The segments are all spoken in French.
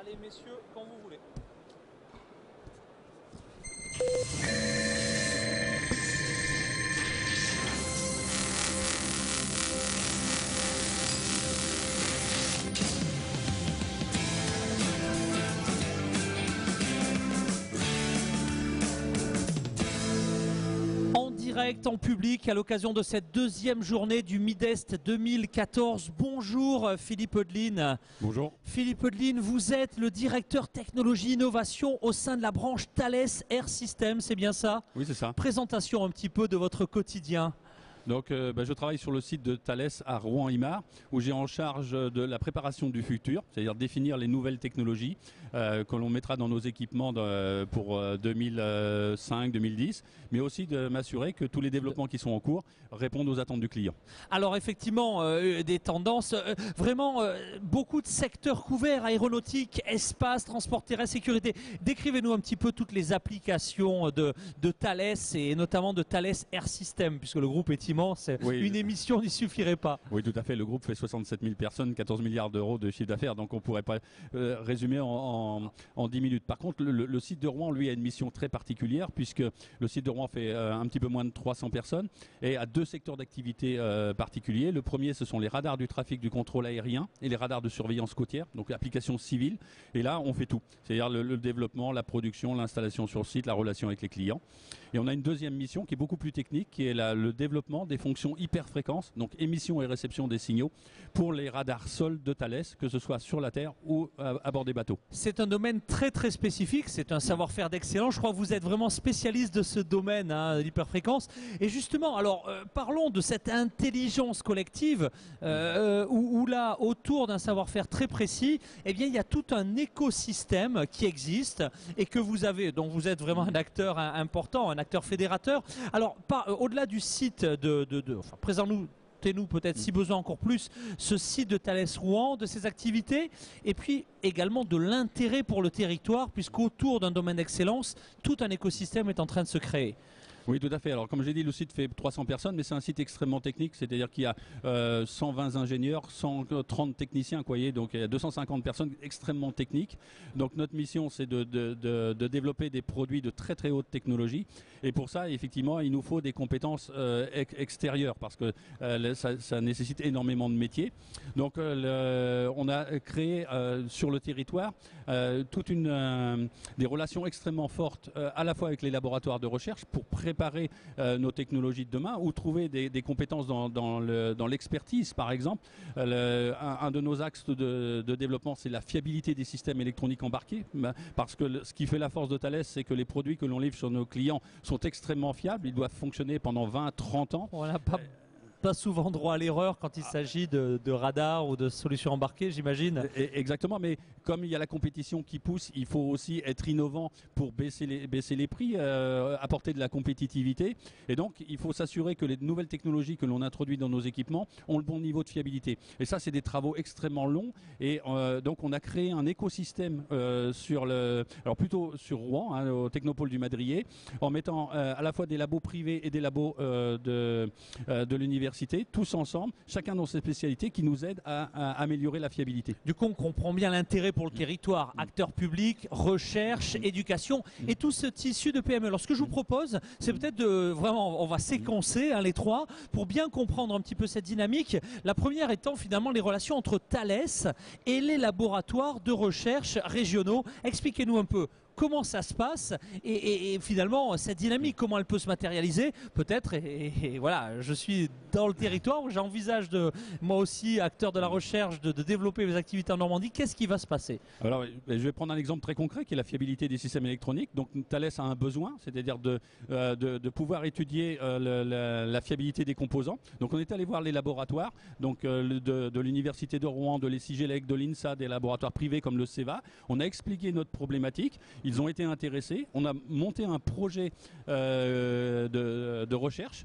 Allez messieurs, quand vous voulez. En direct, en public, à l'occasion de cette deuxième journée du Midest 2014. Bonjour Philippe Eudeline. Bonjour. Philippe Eudeline, vous êtes le directeur technologie innovation au sein de la branche Thales Air Systems, c'est bien ça? Oui, c'est ça. Présentation un petit peu de votre quotidien. Donc, je travaille sur le site de Thales à Rouen-Imar, où j'ai en charge de la préparation du futur, c'est-à-dire définir les nouvelles technologies que l'on mettra dans nos équipements pour 2005-2010, mais aussi de m'assurer que tous les développements qui sont en cours répondent aux attentes du client. Alors effectivement, des tendances, vraiment beaucoup de secteurs couverts, aéronautique, espace, transport terrestre, sécurité. Décrivez-nous un petit peu toutes les applications de Thales et notamment de Thales Air Systems, puisque le groupe est immense, Oui. Une émission n'y suffirait pas. Oui, tout à fait. Le groupe fait 67 000 personnes, 14 milliards d'euros de chiffre d'affaires, donc on ne pourrait pas résumer en 10 minutes. Par contre, le site de Rouen, lui, a une mission très particulière, puisque le site de Rouen fait un petit peu moins de 300 personnes et a deux secteurs d'activité particuliers. Le premier, ce sont les radars du trafic du contrôle aérien et les radars de surveillance côtière, donc application civile. Et là, on fait tout, c'est-à-dire le développement, la production, l'installation sur site, la relation avec les clients. Et on a une deuxième mission qui est beaucoup plus technique, qui est le développement des fonctions hyperfréquences, donc émission et réception des signaux pour les radars sol de Thales, que ce soit sur la Terre ou à bord des bateaux. C'est un domaine très très spécifique, c'est un savoir-faire d'excellence. Je crois que vous êtes vraiment spécialiste de ce domaine, hein, l'hyperfréquence. Et justement, alors parlons de cette intelligence collective où là, autour d'un savoir-faire très précis, eh bien, il y a tout un écosystème qui existe et que vous avez, dont vous êtes vraiment un acteur important, un acteur fédérateur. Alors, au-delà du site enfin, présentez-nous peut-être si besoin encore plus ce site de Thales Rouen, de ses activités et puis également de l'intérêt pour le territoire puisqu'autour d'un domaine d'excellence, tout un écosystème est en train de se créer. Oui, tout à fait. Alors, comme j'ai dit, le site fait 300 personnes, mais c'est un site extrêmement technique, c'est-à-dire qu'il y a 120 ingénieurs, 130 techniciens, quoi, donc il y a 250 personnes extrêmement techniques. Donc, notre mission, c'est de développer des produits de très très haute technologie. Et pour ça, effectivement, il nous faut des compétences extérieures, parce que ça nécessite énormément de métiers. Donc, on a créé sur le territoire toute des relations extrêmement fortes, à la fois avec les laboratoires de recherche, pour préparer nos technologies de demain ou trouver des compétences dans l'expertise, par exemple. Un de nos axes de développement, c'est la fiabilité des systèmes électroniques embarqués, parce que ce qui fait la force de Thales, c'est que les produits que l'on livre sur nos clients sont extrêmement fiables, ils doivent fonctionner pendant 20-30 ans. On n'a pas souvent droit à l'erreur quand il s'agit de radars ou de solutions embarquées, j'imagine. Exactement, mais comme il y a la compétition qui pousse, il faut aussi être innovant pour baisser les prix, apporter de la compétitivité. Et donc, il faut s'assurer que les nouvelles technologies que l'on introduit dans nos équipements ont le bon niveau de fiabilité. Et ça, c'est des travaux extrêmement longs. Et donc, on a créé un écosystème alors plutôt sur Rouen, hein, au Technopôle du Madrier, en mettant à la fois des labos privés et des labos de l'université, tous ensemble, chacun dans ses spécialités, qui nous aident à améliorer la fiabilité. Du coup, on comprend bien l'intérêt pour le territoire, acteurs publics, recherche, éducation et tout ce tissu de PME. Alors, ce que je vous propose, c'est peut-être vraiment, on va séquencer les trois pour bien comprendre un petit peu cette dynamique. La première étant finalement les relations entre Thales et les laboratoires de recherche régionaux. Expliquez-nous un peu comment ça se passe et finalement cette dynamique, comment elle peut se matérialiser peut-être. Et voilà, je suis dans le territoire, j'envisage moi aussi, acteur de la recherche, de développer mes activités en Normandie. Qu'est-ce qui va se passer? Alors, je vais prendre un exemple très concret qui est la fiabilité des systèmes électroniques. Donc, Thales a un besoin, c'est-à-dire de pouvoir étudier la fiabilité des composants. Donc, on est allé voir les laboratoires, donc de l'Université de Rouen, de l'ESIGELEC, de l'INSA, des laboratoires privés comme le CEVA. On a expliqué notre problématique. Ils ont été intéressés. On a monté un projet de recherche.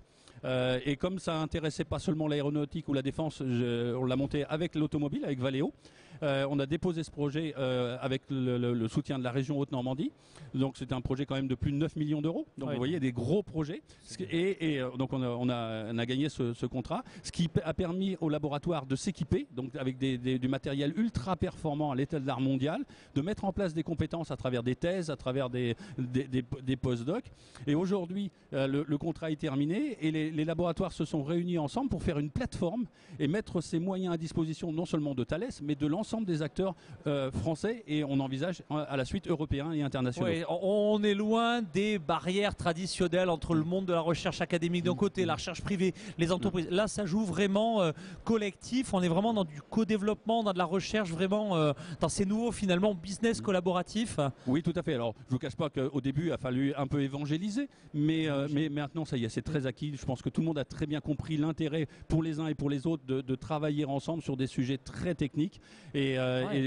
Et comme ça intéressait pas seulement l'aéronautique ou la défense, on l'a monté avec l'automobile, avec Valeo. on a déposé ce projet avec le soutien de la région Haute-Normandie. Donc c'est un projet quand même de plus de 9 millions d'euros. Donc vous voyez, des gros projets. Donc on a gagné ce contrat, ce qui a permis au laboratoire de s'équiper, donc avec du matériel ultra performant à l'état de l'art mondial, de mettre en place des compétences à travers des thèses, à travers des post-docs. Et aujourd'hui, le contrat est terminé et les laboratoires se sont réunis ensemble pour faire une plateforme et mettre ces moyens à disposition non seulement de Thales, mais de l'ensemble des acteurs français, et on envisage à la suite européens et internationaux. Oui, on est loin des barrières traditionnelles entre le monde de la recherche académique d'un côté, la recherche privée, les entreprises. Là, ça joue vraiment collectif. On est vraiment dans du co-développement, dans de la recherche, vraiment dans ces nouveaux finalement business collaboratifs. Oui, tout à fait. Alors, je ne vous cache pas qu'au début, il a fallu un peu évangéliser, mais maintenant, ça y est, c'est très acquis. Je pense que tout le monde a très bien compris l'intérêt pour les uns et pour les autres de travailler ensemble sur des sujets très techniques. Et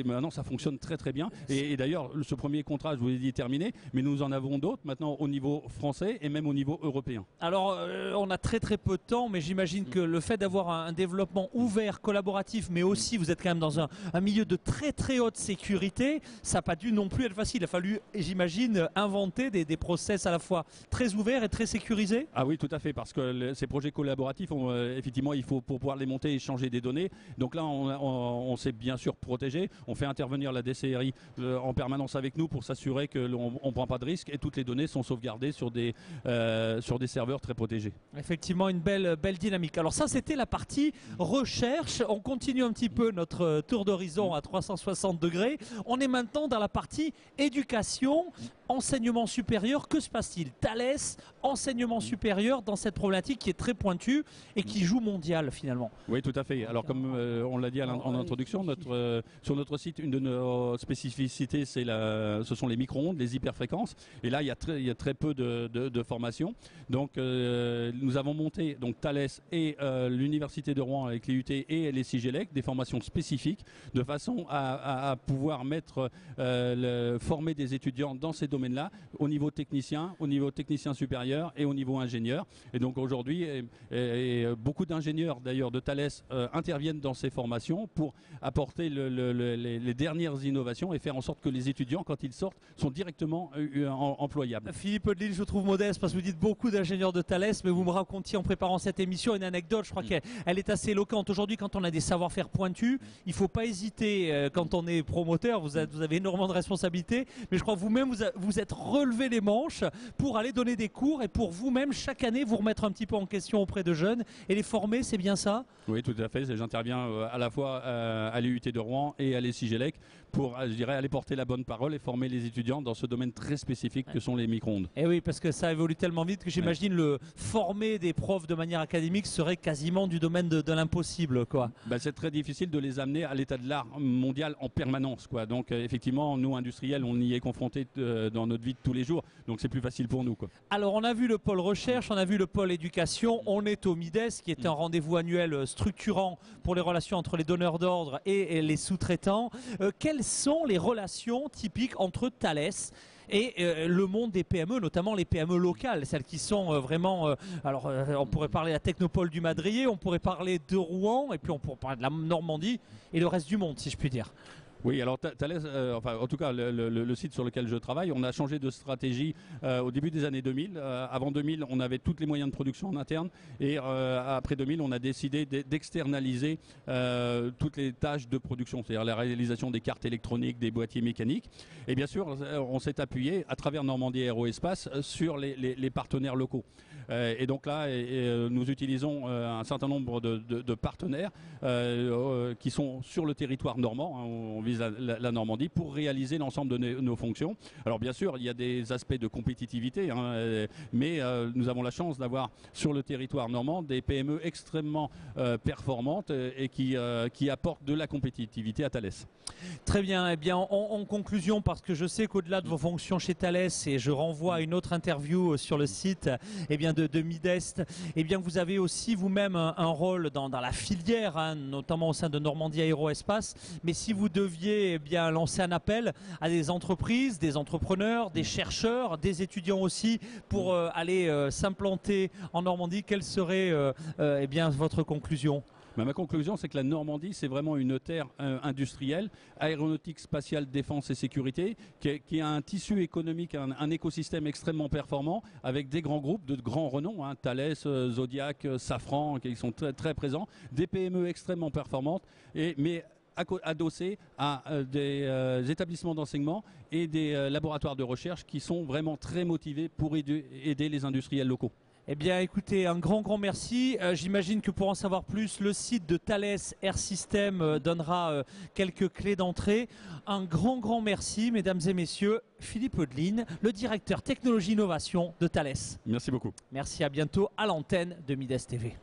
maintenant, ça fonctionne très très bien. Et d'ailleurs, ce premier contrat, je vous l'ai dit, est terminé, mais nous en avons d'autres maintenant au niveau français et même au niveau européen. Alors, on a très très peu de temps, mais j'imagine que le fait d'avoir un développement ouvert, collaboratif, mais aussi vous êtes quand même dans un milieu de très très haute sécurité, ça n'a pas dû non plus être facile. Il a fallu, j'imagine, inventer des process à la fois très ouverts et très sécurisés. Ah oui, tout à fait, parce que ces projets collaboratifs, effectivement, il faut pour pouvoir les monter et échanger des données. Donc là, on s'est bien sûr protégé. On fait intervenir la DCRI en permanence avec nous pour s'assurer qu'on ne prend pas de risques et toutes les données sont sauvegardées sur des serveurs très protégés. Effectivement, une belle dynamique. Alors ça, c'était la partie recherche. On continue un petit peu notre tour d'horizon à 360 degrés. On est maintenant dans la partie éducation, enseignement supérieur. Que se passe-t-il? Thales, enseignement supérieur dans cette problématique qui est très pointue et qui joue mondial finalement. Oui, tout à fait. Alors comme on l'a dit en introduction, sur notre site, une de nos spécificités, ce sont les micro-ondes, les hyperfréquences. Et là, il y a très peu de formation. Donc nous avons monté, donc Thales et l'Université de Rouen avec l'IUT et les CIGELEC, des formations spécifiques de façon à pouvoir former des étudiants dans ces domaines-là au niveau technicien supérieur et au niveau ingénieur. Et donc aujourd'hui, beaucoup d'ingénieurs d'ailleurs de Thales interviennent dans ces formations pour apporter les dernières innovations et faire en sorte que les étudiants, quand ils sortent, sont directement employables. Philippe Odelil, je trouve modeste parce que vous dites beaucoup d'ingénieurs de Thales, mais vous me racontiez en préparant cette émission une anecdote, je crois qu'elle est assez éloquente. Aujourd'hui, quand on a des savoir-faire pointus, il ne faut pas hésiter, quand on est promoteur, vous avez énormément de responsabilités, mais je crois que vous-même, vous êtes relevé les manches pour aller donner des cours et pour vous-même, chaque année, vous remettre un petit peu en question auprès de jeunes et les former, c'est bien ça? Oui, tout à fait. J'interviens à la fois à l'IUT de Rouen et à l'ESIGELEC pour, je dirais, aller porter la bonne parole et former les étudiants dans ce domaine très spécifique que sont les micro-ondes. Et oui, parce que ça évolue tellement vite que j'imagine le former des profs de manière académique serait quasiment du domaine de l'impossible, quoi. C'est très difficile de les amener à l'état de l'art mondial en permanence, quoi. Donc effectivement, nous industriels, on y est confrontés dans notre vie de tous les jours, donc c'est plus facile pour nous, quoi. Alors on a vu le pôle recherche, on a vu le pôle éducation, on est au MIDES qui est un rendez-vous annuel structurant pour les relations entre les donneurs d'ordre et les sous-traitants. Quelles sont les relations typiques entre Thales et le monde des PME, notamment les PME locales, celles qui sont vraiment... on pourrait parler de la Technopole du Madrier, on pourrait parler de Rouen, et puis on pourrait parler de la Normandie et le reste du monde, si je puis dire. Oui, alors Thales, en tout cas le site sur lequel je travaille, on a changé de stratégie au début des années 2000. Avant 2000, on avait tous les moyens de production en interne et après 2000, on a décidé d'externaliser toutes les tâches de production, c'est-à-dire la réalisation des cartes électroniques, des boîtiers mécaniques. Et bien sûr, on s'est appuyé à travers Normandie Aéroespace sur les partenaires locaux. Et donc là, nous utilisons un certain nombre de partenaires qui sont sur le territoire normand, hein, on vise la Normandie, pour réaliser l'ensemble de nos fonctions. Alors bien sûr, il y a des aspects de compétitivité, hein, mais nous avons la chance d'avoir sur le territoire normand des PME extrêmement performantes et qui apportent de la compétitivité à Thales. Très bien, eh bien en conclusion, parce que je sais qu'au-delà de vos fonctions chez Thales, et je renvoie à une autre interview sur le site de Midest, eh bien vous avez aussi vous-même un rôle dans la filière, hein, notamment au sein de Normandie Aéroespace. Mais si vous deviez lancer un appel à des entreprises, des entrepreneurs, des chercheurs, des étudiants aussi, pour aller s'implanter en Normandie, quelle serait votre conclusion ? Ma conclusion, c'est que la Normandie, c'est vraiment une terre industrielle, aéronautique, spatiale, défense et sécurité, qui a un tissu économique, un écosystème extrêmement performant, avec des grands groupes de grands renoms, hein, Thales, Zodiac, Safran, qui sont très, très présents, des PME extrêmement performantes, mais adossés à des établissements d'enseignement et des laboratoires de recherche qui sont vraiment très motivés pour aider les industriels locaux. Eh bien écoutez, un grand merci. J'imagine que pour en savoir plus, le site de Thales Air System donnera quelques clés d'entrée. Un grand merci, mesdames et messieurs. Philippe Audeline, le directeur technologie innovation de Thales. Merci beaucoup. Merci, à bientôt à l'antenne de Mides TV.